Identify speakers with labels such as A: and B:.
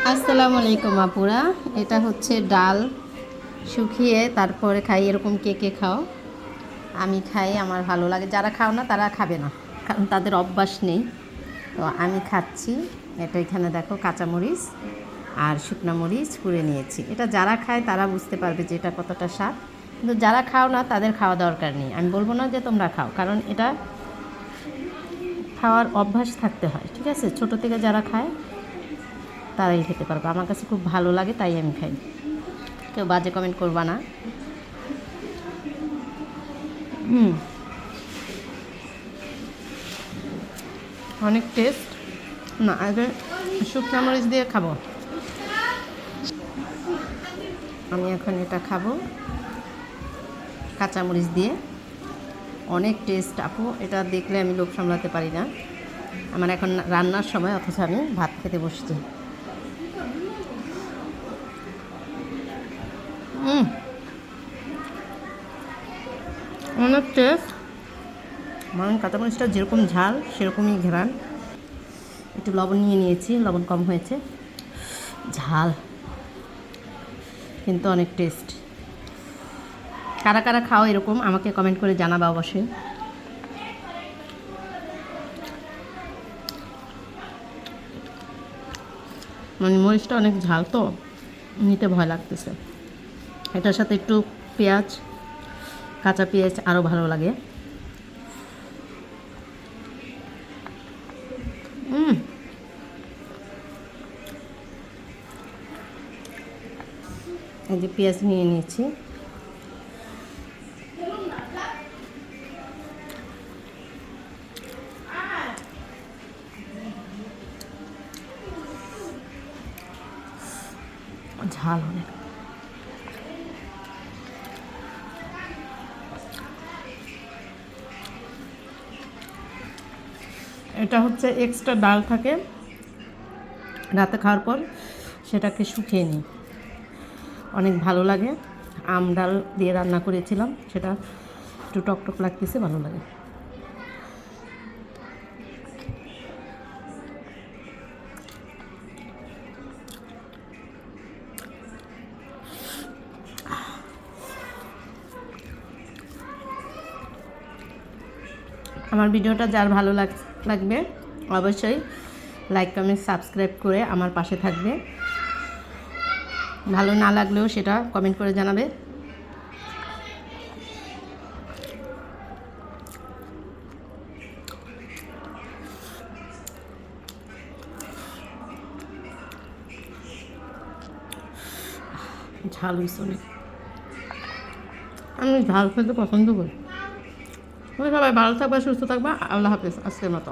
A: আসসালামু আলাইকুম আপুরা। এটা হচ্ছে ডাল শুকিয়ে তারপরে খাই। এরকম কে কে খাও? আমি খাই, আমার ভালো লাগে। যারা খাও না তারা খাবে না, কারণ তাদের অভ্যাস নেই। তো আমি খাচ্ছি। এটা এখানে দেখো কাঁচামরিচ আর শুকনো মরিচ কুড়ে নিয়েছি। এটা যারা খায় তারা বুঝতে পারবে যে এটা কতটা স্বাদ, কিন্তু যারা খাও না তাদের খাওয়া দরকার নেই। আমি বলবো না যে তোমরা খাও, কারণ এটা খাওয়ার অভ্যাস থাকতে হয়, ঠিক আছে? ছোটো থেকে যারা খায় তারাই খেতে পারবে। আমার কাছে খুব ভালো লাগে, তাই আমি খাই। কেউ বাজে কমেন্ট করবা না। অনেক টেস্ট। না, আগে শুকনো মরিচ দিয়ে খাবো। আমি এখন এটা খাবো কাঁচামরিচ দিয়ে। অনেক টেস্ট আপু, এটা দেখলে আমি লোভ সামলাতে পারি না। আমার এখন রান্নার সময়, অথচ আমি ভাত খেতে বসছি। অনেক টেস্ট। মানে কাঁচামরিচটা যেরকম ঝাল সেরকমই ঘ্রাণ। একটু লবণ নিয়ে নিয়েছি, লবণ কম হয়েছে। ঝাল কিন্তু অনেক টেস্ট। কারা কারা খাও এরকম আমাকে কমেন্ট করে জানাবা অবশ্যই। মানে মরিচটা অনেক ঝাল, তো নিতে ভয় লাগতেছে। এটার সাথে একটু পেঁয়াজ, কাঁচা পেঁয়াজ আরও ভালো লাগে। এই যে পেঁয়াজ নিয়ে নিয়েছি। ঝাল অনেক। এটা হচ্ছে এক্সট্রা ডাল থাকে রাতে খাওয়ার পর, সেটাকে শুকিয়ে নিই। অনেক ভালো লাগে। আম ডাল দিয়ে রান্না করেছিলাম, সেটা একটু টকটক লাগতেছে, ভালো লাগে। আমার ভিডিওটা যার ভালো লাগবে অবশ্যই লাইক কমেন্ট সাবস্ক্রাইব করে আমার পাশে থাকবে। ভালো না লাগলেও সেটা কমেন্ট করে জানাবে। ঝাল হয়েছে অনেক। আমি ঝাল খেতে পছন্দ করি। সবাই ভালো থাকবা, সুস্থ থাকবা। আল্লাহ হাফেজ আজকের মতো।